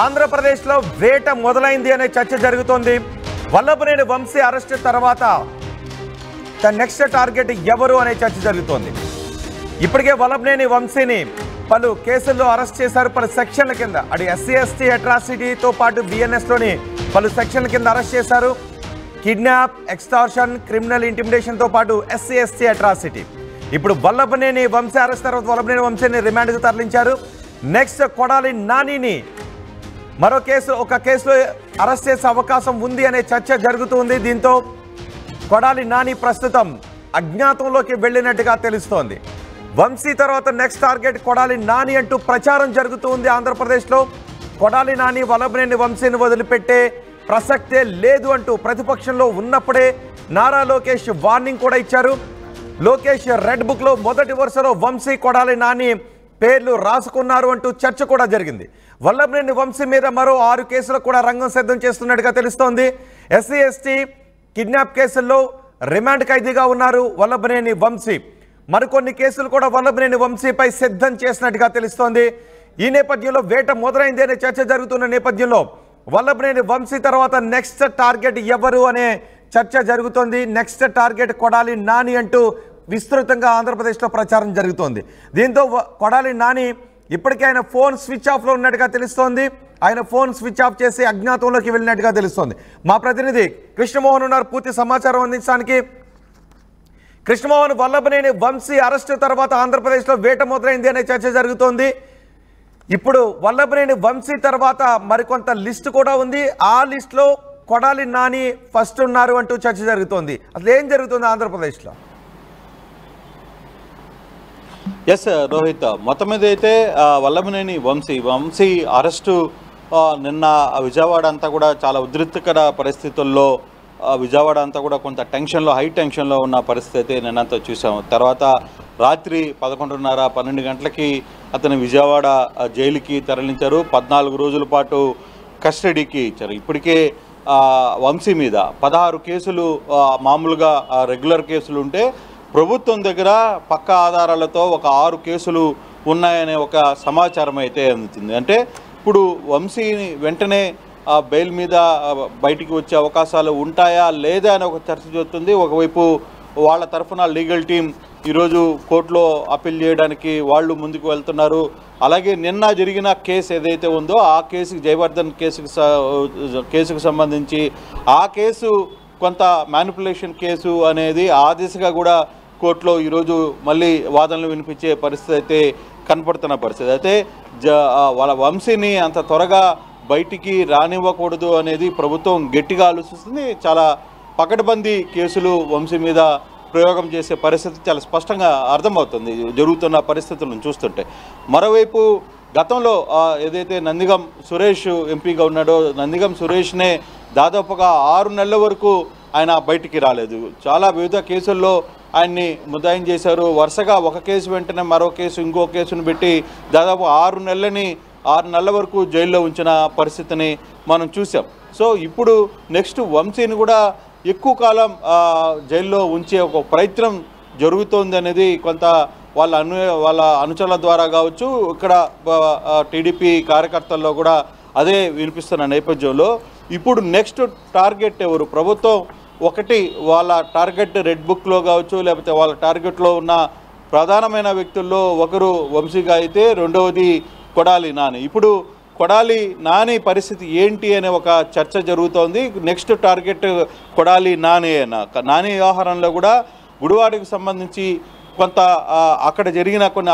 ఆంధ్రప్రదేశ్లో వేట మొదలైంది అనే చర్చ జరుగుతోంది. వల్లభనేని వంశీ అరెస్ట్ తర్వాత నెక్స్ట్ టార్గెట్ ఎవరు అనే చర్చ జరుగుతోంది. ఇప్పటికే వల్లభనేని వంశీని పలు కేసుల్లో అరెస్ట్ చేశారు. పలు సెక్షన్ల కింద అటు ఎస్సీ ఎస్టీ అట్రాసిటీతో పాటు బిఎన్ఎస్లోని పలు సెక్షన్ల కింద అరెస్ట్ చేశారు. కిడ్నాప్, ఎక్స్టార్షన్, క్రిమినల్ ఇంటిమిడేషన్తో పాటు ఎస్సీ ఎస్టీ అట్రాసిటీ. ఇప్పుడు వల్లభనేని వంశీ అరెస్ట్ తర్వాత వల్లభనేని వంశీని రిమాండ్కు తరలించారు. నెక్స్ట్ కొడాలి నానిని మరో ఒక కేసులో అరెస్ట్ చేసే అవకాశం ఉంది అనే చర్చ జరుగుతుంది. దీంతో కొడాలి నాని ప్రస్తుతం అజ్ఞాతంలోకి వెళ్ళినట్టుగా తెలుస్తోంది. వంశీ తర్వాత నెక్స్ట్ టార్గెట్ కొడాలి నాని అంటూ ప్రచారం జరుగుతుంది ఆంధ్రప్రదేశ్లో. కొడాలి నాని వల్లభనేని వంశీని వదిలిపెట్టే ప్రసక్తే లేదు అంటూ ప్రతిపక్షంలో ఉన్నప్పుడే నారా లోకేష్ వార్నింగ్ కూడా ఇచ్చారు. లోకేష్ రెడ్ బుక్లో మొదటి వరుసలో వంశీ, కొడాలి నాని పేర్లు రాసుకున్నారు అంటూ చర్చ కూడా జరిగింది. వల్లభనేని వంశీ మీద మరో 6 కేసులకు కూడా రంగం సిద్ధం చేస్తున్నట్టుగా తెలుస్తోంది. ఎస్సీ ఎస్టీ కిడ్నాప్ కేసుల్లో రిమాండ్ ఖైదీగా ఉన్నారు వల్లభనేని వంశీ. మరికొన్ని కేసులు కూడా వల్లభనేని వంశీపై సిద్ధం చేసినట్టుగా తెలుస్తోంది. ఈ నేపథ్యంలో వేట మొదలైంది అనే చర్చ జరుగుతున్న నేపథ్యంలో వల్లభనేని వంశీ తర్వాత నెక్స్ట్ టార్గెట్ ఎవరు అనే చర్చ జరుగుతోంది. నెక్స్ట్ టార్గెట్ కొడాలి నాని అంటూ విస్తృతంగా ఆంధ్రప్రదేశ్లో ప్రచారం జరుగుతోంది. దీంతో కొడాలి నాని ఇప్పటికే ఆయన ఫోన్ స్విచ్ ఆఫ్లో ఉన్నట్టుగా తెలుస్తోంది. ఆయన ఫోన్ స్విచ్ ఆఫ్ చేసి అజ్ఞాతంలోకి వెళ్ళినట్టుగా తెలుస్తోంది. మా ప్రతినిధి కృష్ణమోహన్ ఉన్నారు పూర్తి సమాచారం అందించడానికి. కృష్ణమోహన్, వల్లభనేని వంశీ అరెస్టు తర్వాత ఆంధ్రప్రదేశ్లో వేట మొదలైంది అనే చర్చ జరుగుతోంది. ఇప్పుడు వల్లభనేని వంశీ తర్వాత మరికొంత లిస్టు కూడా ఉంది. ఆ లిస్టులో కొడాలి నాని ఫస్ట్ ఉన్నారు అంటూ చర్చ జరుగుతోంది. అసలు ఏం జరుగుతుంది ఆంధ్రప్రదేశ్లో? ఎస్ రోహిత్, మొత్తం మీద అయితే వల్లభనేని వంశీ అరెస్టు నిన్న విజయవాడ అంతా కూడా చాలా ఉద్రిక్తకర పరిస్థితుల్లో, విజయవాడ అంతా కూడా కొంత టెన్షన్లో, హై టెన్షన్లో ఉన్న పరిస్థితి అయితే నిన్నంతా చూసాము. తర్వాత రాత్రి 11:30-12 గంటలకి అతను విజయవాడ జైలుకి తరలించారు. 14 రోజుల పాటు కస్టడీకి ఇచ్చారు. ఇప్పటికే వంశీ మీద 16 కేసులు మామూలుగా రెగ్యులర్ కేసులు ఉంటే ప్రభుత్వం దగ్గర పక్కా ఆధారాలతో ఒక 6 కేసులు ఉన్నాయనే ఒక సమాచారం అయితే అందుతుంది. అంటే ఇప్పుడు వంశీని వెంటనే బెయిల్ మీద బయటికి వచ్చే అవకాశాలు ఉంటాయా లేదా అని ఒక చర్చ జరుగుతుంది. ఒకవైపు వాళ్ళ తరఫున లీగల్ టీం ఈరోజు కోర్టులో అప్పీల్ చేయడానికి వాళ్ళు ముందుకు వెళ్తున్నారు. అలాగే నిన్న జరిగిన కేసు ఏదైతే ఉందో ఆ కేసుకి, జయవర్ధన్ కేసుకు సంబంధించి ఆ కేసు కొంత మ్యానిపులేషన్ కేసు అనేది ఆ దిశగా కూడా కోర్టులో ఈరోజు మళ్ళీ వాదనలు వినిపించే పరిస్థితి అయితే కనపడుతున్న పరిస్థితి. అయితే వాళ్ళ వంశీని అంత త్వరగా బయటికి రానివ్వకూడదు అనేది ప్రభుత్వం గట్టిగా ఆలోచిస్తుంది. చాలా పకడ్బందీ కేసులు వంశీ మీద ప్రయోగం చేసే పరిస్థితి చాలా స్పష్టంగా అర్థమవుతుంది జరుగుతున్న పరిస్థితులను చూస్తుంటే. మరోవైపు గతంలో ఏదైతే నందిగం సురేష్ ఎంపీగా ఉన్నాడో, నందిగం సురేష్నే దాదాపుగా 6 నెలల వరకు ఆయన బయటికి రాలేదు. చాలా వివిధ కేసుల్లో ఆయన్ని ముద్దాయం చేశారు. వరుసగా ఒక కేసు వెంటనే మరో కేసు, ఇంకో కేసును పెట్టి దాదాపు 6 నెలల వరకు జైల్లో ఉంచిన పరిస్థితిని మనం చూసాం. సో ఇప్పుడు నెక్స్ట్ వంశీని కూడా ఎక్కువ కాలం జైల్లో ఉంచే ఒక ప్రయత్నం జరుగుతోంది అనేది కొంత వాళ్ళ అనుచరుల ద్వారా కావచ్చు, ఇక్కడ టీడీపీ కార్యకర్తల్లో కూడా అదే వినిపిస్తున్న నేపథ్యంలో ఇప్పుడు నెక్స్ట్ టార్గెట్ ఎవరు? ప్రభుత్వం ఒకటి వాళ్ళ టార్గెట్ రెడ్ బుక్లో కావచ్చు, లేకపోతే వాళ్ళ టార్గెట్లో ఉన్న ప్రధానమైన వ్యక్తుల్లో ఒకరు వంశీగా అయితే రెండవది కొడాలి నాని. ఇప్పుడు కొడాలి నాని పరిస్థితి ఏంటి అనే ఒక చర్చ జరుగుతోంది. నెక్స్ట్ టార్గెట్ కొడాలి నాని అయినా. నాని వ్యవహారంలో కూడా గుడివాడకి సంబంధించి కొంత అక్కడ జరిగిన కొన్ని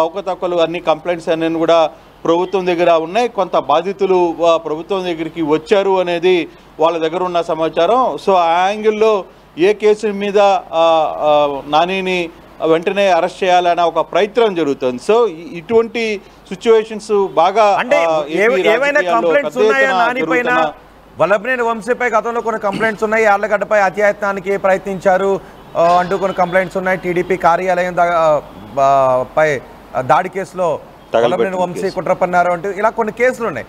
అవకతవకలు అన్ని కంప్లైంట్స్ అన్నీ కూడా ప్రభుత్వం దగ్గర ఉన్నాయి. కొంత బాధితులు ప్రభుత్వం దగ్గరికి వచ్చారు అనేది వాళ్ళ దగ్గర ఉన్న సమాచారం. సో ఆ యాంగిల్లో ఏ కేసు మీద నానిని వెంటనే అరెస్ట్ చేయాలన్న ఒక ప్రయత్నం జరుగుతుంది. సో ఇటువంటి సిచ్యువేషన్స్ బాగా ఏమైనా కంప్లైంట్స్ ఉన్నాయా నాని పైన? వల్లభనేని వంశీపై గతంలో కొన్ని కంప్లైంట్స్ ఉన్నాయి. యార్లగడ్డపై అత్యాయత్నానికి ప్రయత్నించారు అంటూ కొన్ని కంప్లైంట్స్ ఉన్నాయి. టీడీపీ కార్యాలయం పై దాడి కేసులో వల్లభనేని వంశీ కుట్ర పన్నారు అంటూ ఇలా కొన్ని కేసులు ఉన్నాయి.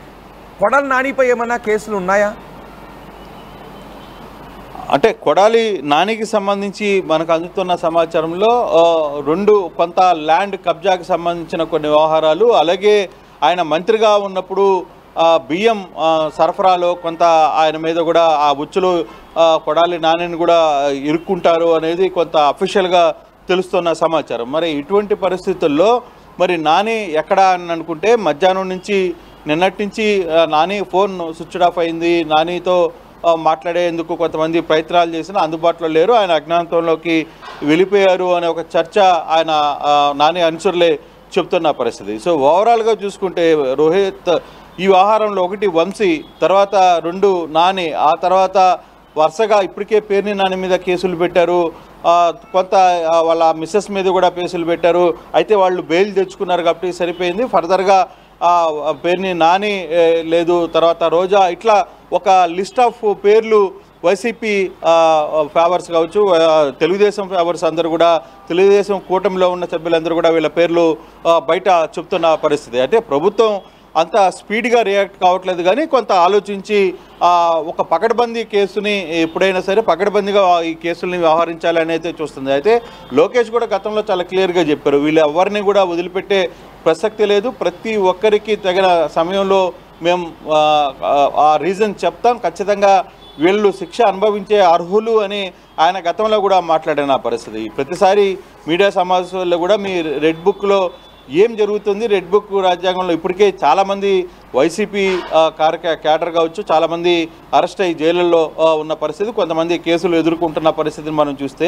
కొడాలి నానిపై ఏమన్నా కేసులు ఉన్నాయా? అంటే కొడాలి నానికి సంబంధించి మనకు అందుతున్న సమాచారంలో కొంత ల్యాండ్ కబ్జాకి సంబంధించిన కొన్ని వ్యవహారాలు, అలాగే ఆయన మంత్రిగా ఉన్నప్పుడు బియ్యం సరఫరాలో కొంత ఆయన మీద కూడా ఆ ఉచ్చులు కొడాలి నానిని కూడా ఇరుక్కుంటారు అనేది కొంత అఫీషియల్గా తెలుస్తున్న సమాచారం. మరి ఇటువంటి పరిస్థితుల్లో మరి నాని ఎక్కడ అని అనుకుంటే మధ్యాహ్నం నుంచి నిన్నటి నుంచి నాని ఫోన్ స్విచ్ ఆఫ్ అయింది. నానితో మాట్లాడేందుకు కొంతమంది ప్రయత్నాలు చేసినా అందుబాటులో లేరు, ఆయన అజ్ఞాతంలోకి వెళ్ళిపోయారు అనే ఒక చర్చ ఆయన నాని అనుచరులే చెప్తున్న పరిస్థితి. సో ఓవరాల్గా చూసుకుంటే రోహిత్ ఈ వ్యవహారంలో ఒకటి వంశీ, తర్వాత 2 నాని, ఆ తర్వాత వరుసగా ఇప్పటికే పేర్ని నాని మీద కేసులు పెట్టారు, కొంత వాళ్ళ మిస్సెస్ మీద కూడా కేసులు పెట్టారు. అయితే వాళ్ళు బెయిల్ తెచ్చుకున్నారు కాబట్టి సరిపోయింది. ఫర్దర్గా పేర్ని నాని లేదు, తర్వాత రోజా, ఇట్లా ఒక లిస్ట్ ఆఫ్ పేర్లు వైసీపీ ఫేవర్స్ కావచ్చు, తెలుగుదేశం ఫేవర్స్ అందరూ కూడా, తెలుగుదేశం కూటమిలో ఉన్న సభ్యులందరూ కూడా వీళ్ళ పేర్లు బయట చెప్తున్న పరిస్థితి. అంటే ప్రభుత్వం అంత స్పీడ్గా రియాక్ట్ కావట్లేదు, కానీ కొంత ఆలోచించి ఒక పకడ్బందీ కేసుని ఎప్పుడైనా సరే పకడ్బందీగా ఈ కేసుల్ని వ్యవహరించాలని అయితే చూస్తుంది. అయితే లోకేష్ కూడా గతంలో చాలా క్లియర్గా చెప్పారు, వీళ్ళు ఎవరిని కూడా వదిలిపెట్టే ప్రసక్తి లేదు, ప్రతి ఒక్కరికి తగిన సమయంలో మేము ఆ రీజన్ చెప్తాం, ఖచ్చితంగా వీళ్ళు శిక్ష అనుభవించే అర్హులు అని ఆయన గతంలో కూడా మాట్లాడిన పరిస్థితి. ప్రతిసారి మీడియా సమావేశాల్లో కూడా మీ రెడ్ బుక్లో ఏం జరుగుతుంది, రెడ్ బుక్ రాజ్యాంగంలో ఇప్పటికే చాలామంది వైసీపీ క్యాడర్ కావచ్చు, చాలామంది అరెస్ట్ అయ్యి జైళ్ళల్లో ఉన్న పరిస్థితి, కొంతమంది కేసులు ఎదుర్కొంటున్న పరిస్థితిని మనం చూస్తే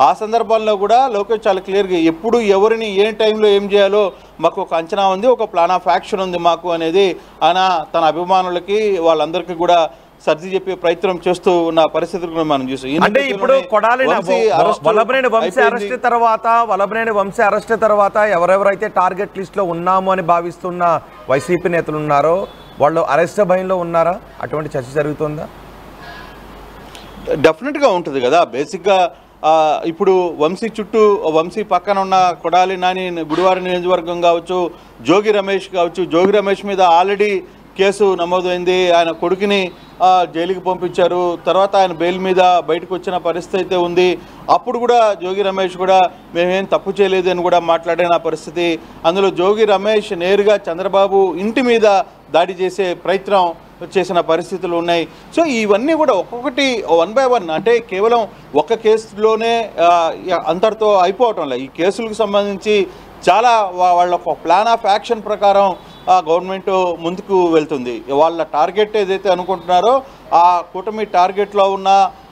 ఆ సందర్భంలో కూడా లోకేష్ చాలా క్లియర్గా ఎప్పుడు ఎవరిని ఏ టైంలో ఏం చేయాలో మాకు ఒక అంచనా ఉంది, ఒక ప్లాన్ ఆఫ్ యాక్షన్ ఉంది మాకు అనేది ఆయన తన అభిమానులకి వాళ్ళందరికీ కూడా సర్ది చెప్పే ప్రయత్నం చేస్తూ ఉన్న పరిస్థితులను మనం చూసాం. అంటే ఇప్పుడు వల్లభనేని వంశీ అరెస్ట్ తర్వాత ఎవరెవరైతే టార్గెట్ లిస్ట్ లో ఉన్నాము అని భావిస్తున్న వైసీపీ నేతలు ఉన్నారో వాళ్ళు అరెస్ట్ భయంలో ఉన్నారా? అటువంటి చర్చ జరుగుతుందా? డెఫినెట్గా ఉంటుంది కదా. బేసిక్గా ఇప్పుడు వంశీ చుట్టూ, వంశీ పక్కన ఉన్న కొడాలి నాని గుడివాడ నియోజకవర్గం కావచ్చు, జోగి రమేష్ కావచ్చు, జోగి రమేష్ మీద ఆల్రెడీ కేసు నమోదైంది, ఆయన కొడుకుని జైలుకి పంపించారు, తర్వాత ఆయన బెయిల్ మీద బయటకు వచ్చిన పరిస్థితి అయితే ఉంది. అప్పుడు కూడా జోగి రమేష్ కూడా మేమేం తప్పు చేయలేదు అని కూడా మాట్లాడిన పరిస్థితి. అందులో జోగి రమేష్ నేరుగా చంద్రబాబు ఇంటి మీద దాడి చేసే ప్రయత్నం చేసిన పరిస్థితులు ఉన్నాయి. సో ఇవన్నీ కూడా ఒక్కొక్కటి 1 by 1, అంటే కేవలం ఒక కేసులోనే అంతటితో అయిపోవటం లేదు. ఈ కేసులకు సంబంధించి చాలా వాళ్ళ ఒక ప్లాన్ ఆఫ్ యాక్షన్ ప్రకారం గవర్నమెంట్ ముందుకు వెళ్తుంది. వాళ్ళ టార్గెట్ ఏదైతే అనుకుంటున్నారో ఆ కూటమి టార్గెట్లో ఉన్న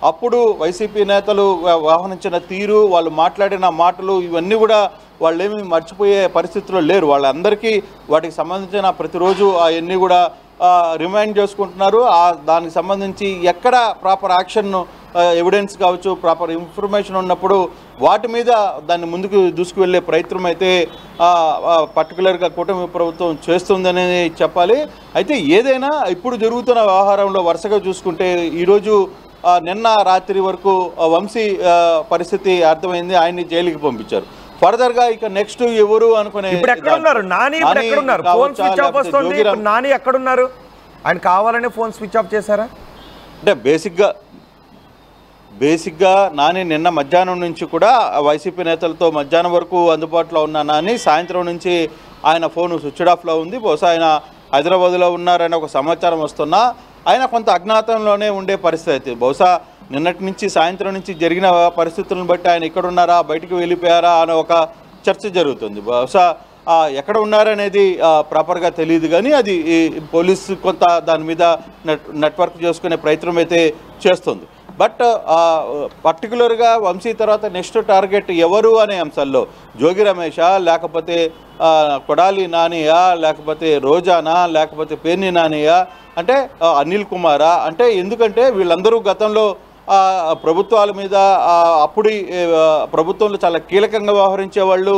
అప్పుడు వైసీపీ నేతలు వ్యవహరించిన తీరు, వాళ్ళు మాట్లాడిన మాటలు, ఇవన్నీ కూడా వాళ్ళేమీ మర్చిపోయే పరిస్థితిలో లేరు. వాళ్ళందరికీ వాటికి సంబంధించిన ప్రతిరోజు అవన్నీ కూడా రిమైండ్ చేసుకుంటున్నారు. దానికి సంబంధించి ఎక్కడ ప్రాపర్ యాక్షన్, ఎవిడెన్స్ కావచ్చు, ప్రాపర్ ఇన్ఫర్మేషన్ ఉన్నప్పుడు వాటి మీద దాన్ని ముందుకు దూసుకువెళ్ళే ప్రయత్నం అయితే పర్టికులర్గా కూటమి ప్రభుత్వం చేస్తుందని చెప్పాలి. అయితే ఏదైనా ఇప్పుడు జరుగుతున్న వ్యవహారంలో వరుసగా చూసుకుంటే ఈరోజు నిన్న రాత్రి వరకు వంశీ పరిస్థితి అర్థమైంది, ఆయన్ని జైలుకి పంపించారు. ఫర్దర్గా ఇక నెక్స్ట్ ఎవరు అనుకునే నాని ఎక్కడున్నారు? ఆయన కావాలనే ఫోన్ స్విచ్ ఆఫ్ చేశారా? అంటే బేసిక్గా నాని నిన్న మధ్యాహ్నం నుంచి కూడా వైసీపీ నేతలతో మధ్యాహ్నం వరకు అందుబాటులో ఉన్న నాని సాయంత్రం నుంచి ఆయన ఫోన్ స్విచ్ ఆఫ్లో ఉంది. బహుశా ఆయన హైదరాబాద్లో ఉన్నారని ఒక సమాచారం వస్తున్నా ఆయన కొంత అజ్ఞాతంలోనే ఉండే పరిస్థితి. బహుశా నిన్నటి నుంచి సాయంత్రం నుంచి జరిగిన పరిస్థితులను బట్టి ఆయన ఎక్కడున్నారా, బయటకు వెళ్ళిపోయారా అనే ఒక చర్చ జరుగుతుంది. బహుశా ఎక్కడ ఉన్నారనేది ప్రాపర్గా తెలియదు, కానీ అది పోలీసు కొంత దాని మీద నెట్వర్క్ చేసుకునే ప్రయత్నం అయితే చేస్తుంది. బట్ పర్టికులర్గా వంశీ తర్వాత నెక్స్ట్ టార్గెట్ ఎవరు అనే అంశాల్లో జోగి రమేషా, లేకపోతే కొడాలి నానియా, లేకపోతే రోజానా, లేకపోతే పేర్ని నానియా, అంటే అనిల్ కుమారా, అంటే ఎందుకంటే వీళ్ళందరూ గతంలో ప్రభుత్వాల మీద అప్పుడు ప్రభుత్వంలో చాలా కీలకంగా వ్యవహరించే వాళ్ళు,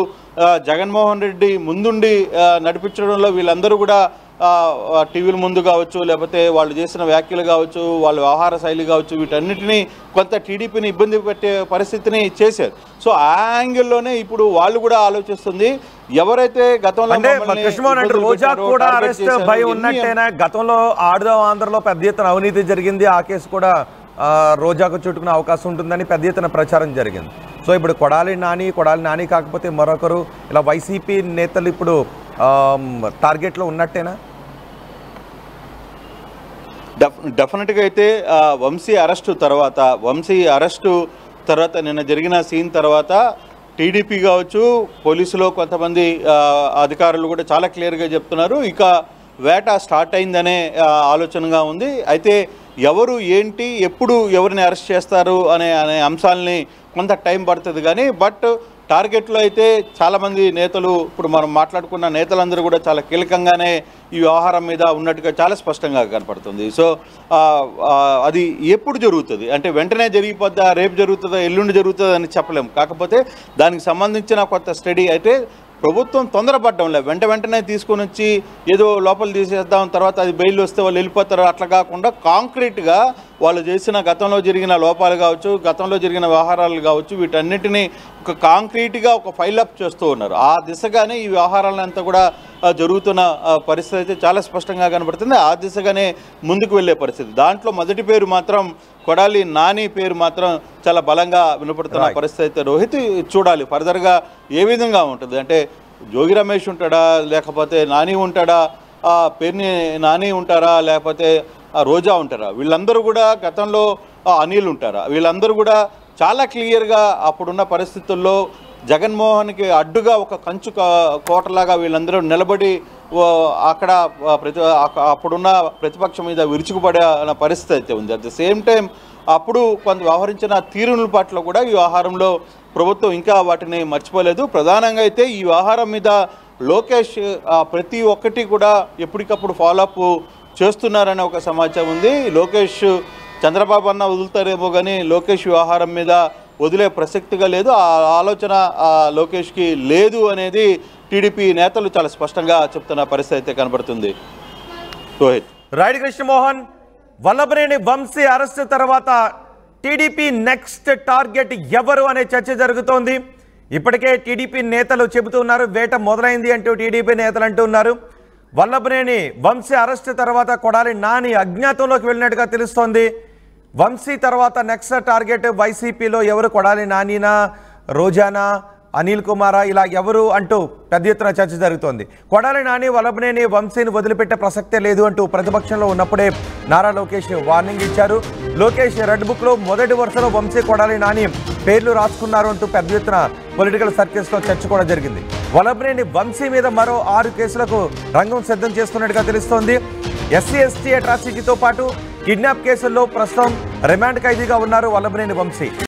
జగన్మోహన్ రెడ్డి ముందుండి నడిపించడంలో వీళ్ళందరూ కూడా టీవీల ముందు కావచ్చు, లేకపోతే వాళ్ళు చేసిన వ్యాఖ్యలు కావచ్చు, వాళ్ళ వ్యవహార శైలి కావచ్చు, వీటన్నిటినీ కొంత టీడీపీని ఇబ్బంది పెట్టే పరిస్థితిని చేశారు. సో ఆ యాంగిల్లోనే ఇప్పుడు వాళ్ళు కూడా ఆలోచిస్తుంది, ఎవరైతే గతంలో రోజా కూడా అరెస్ట్ భయం ఉన్నట్టేనా? గతంలో ఆడుదాం ఆంధ్రలో పెద్ద ఎత్తున అవినీతి జరిగింది, ఆ కేసు కూడా రోజాకు చుట్టుకునే అవకాశం ఉంటుందని పెద్ద ఎత్తున ప్రచారం జరిగింది. సో ఇప్పుడు కొడాలి నాని కాకపోతే మరొకరు, ఇలా వైసీపీ నేతలు ఇప్పుడు టార్గెట్లో ఉన్నట్టేనా? డెఫినెట్గా అయితే వంశీ అరెస్టు తర్వాత నిన్న జరిగిన సీన్ తర్వాత టీడీపీ కావచ్చు, పోలీసులో కొంతమంది అధికారులు కూడా చాలా క్లియర్గా చెప్తున్నారు ఇక వేట స్టార్ట్ అయిందనే ఆలోచనగా ఉంది. అయితే ఎవరు ఏంటి ఎప్పుడు ఎవరిని అరెస్ట్ చేస్తారు అనే అంశాలని కొంత టైం పడుతుంది కానీ బట్ టార్గెట్లో అయితే చాలామంది నేతలు, ఇప్పుడు మనం మాట్లాడుకున్న నేతలందరూ కూడా చాలా కీలకంగానే ఈ వ్యవహారం మీద ఉన్నట్టుగా చాలా స్పష్టంగా కనపడుతుంది. సో అది ఎప్పుడు జరుగుతుంది అంటే వెంటనే జరిగిపోద్దా, రేపు జరుగుతుందా, ఎల్లుండి జరుగుతుందా అని చెప్పలేము. కాకపోతే దానికి సంబంధించిన కొత్త స్టడీ అయితే ప్రభుత్వం తొందరపడడంలే, వెంటనే తీసుకొని వచ్చి ఏదో లోపల తీసేద్దాం తర్వాత అది బెయిల్ వస్తే వాళ్ళు వెళ్ళిపోతారు అట్లా కాకుండా కాంక్రీట్గా వాళ్ళు చేసిన గతంలో జరిగిన లోపాలు కావచ్చు, గతంలో జరిగిన వ్యవహారాలు కావచ్చు, వీటన్నిటినీ ఒక కాంక్రీట్గా ఒక ఫైల్ అప్ చేస్తూ ఉన్నారు. ఆ దిశగానే ఈ వ్యవహారాలంతా కూడా జరుగుతున్న పరిస్థితి అయితే చాలా స్పష్టంగా కనబడుతుంది. ఆ దిశగానే ముందుకు వెళ్ళే పరిస్థితి. దాంట్లో మొదటి పేరు మాత్రం కొడాలి నాని పేరు మాత్రం చాలా బలంగా వినపడుతున్న పరిస్థితి అయితే రోహిత్ చూడాలి ఫర్దర్గా ఏ విధంగా ఉంటుంది. అంటే జోగి రమేష్ ఉంటాడా, లేకపోతే నాని ఉంటాడా, పేరుని నాని ఉంటారా, లేకపోతే రోజా ఉంటారా, వీళ్ళందరూ కూడా గతంలో అనిల్ ఉంటారా, వీళ్ళందరూ కూడా చాలా క్లియర్గా అప్పుడున్న పరిస్థితుల్లో జగన్మోహన్కి అడ్డుగా ఒక కంచు కోటలాగా వీళ్ళందరూ నిలబడి అక్కడ అప్పుడున్న ప్రతిపక్షం మీద విరుచుకుపడే పరిస్థితి అయితే ఉంది. అట్ ద సేమ్ టైం అప్పుడు కొంత వ్యవహరించిన తీరుల పట్ల కూడా ఈ వ్యవహారంలో ప్రభుత్వం ఇంకా వాటిని మర్చిపోలేదు. ప్రధానంగా అయితే ఈ వ్యవహారం మీద లోకేష్ ప్రతి ఒక్కటి కూడా ఎప్పటికప్పుడు ఫాలోఅప్ చేస్తున్నారనే ఒక సమాచారం ఉంది. లోకేష్ చంద్రబాబు అన్న వదులుతారేమో కానీ లోకేష్ వ్యవహారం మీద వదిలే ప్రసక్తిగా లేదు. ఆ ఆలోచన లోకేష్కి లేదు అనేది టీడీపీ నేతలు చాలా స్పష్టంగా చెప్తున్న పరిస్థితి అయితే కనబడుతుంది. రోహిత్. రైట్ కృష్ణమోహన్, వల్లభనేని వంశీ అరెస్ట్ తర్వాత టీడీపీ నెక్స్ట్ టార్గెట్ ఎవరు అనే చర్చ జరుగుతోంది. ఇప్పటికే టీడీపీ నేతలు చెబుతున్నారు వేట మొదలైంది అంటూ టీడీపీ నేతలు అంటున్నారు. వల్లభనేని వంశీ అరెస్ట్ తర్వాత కొడాలి నాని అజ్ఞాతంలోకి వెళ్ళినట్టుగా తెలుస్తోంది. వంశీ తర్వాత నెక్స్ట్ టార్గెట్ వైసీపీలో ఎవరు, కొడాలి నానినా, రోజానా, అనిల్ కుమారా, ఇలా ఎవరు అంటూ పెద్ద ఎత్తున చర్చ జరుగుతోంది. కొడాలి నాని వల్లభనేని వంశీని వదిలిపెట్టే ప్రసక్తే లేదు అంటూ ప్రతిపక్షంలో ఉన్నప్పుడే నారా లోకేష్ వార్నింగ్ ఇచ్చారు. లోకేష్ రెడ్ బుక్లో మొదటి వరుసలో వంశీ, కొడాలి నాని పేర్లు రాసుకున్నారు అంటూ పెద్ద ఎత్తున పొలిటికల్ సర్కిల్స్లో చర్చ కూడా జరిగింది. వల్లభనేని వంశీ మీద మరో 6 కేసులకు రంగం సిద్ధం చేస్తున్నట్టుగా తెలుస్తోంది. ఎస్సీ ఎస్టీ అట్రాసిటీతో పాటు కిడ్నాప్ కేసుల్లో ప్రస్తుతం రిమాండ్ ఖైదీగా ఉన్నారు వల్లభనేని వంశీ.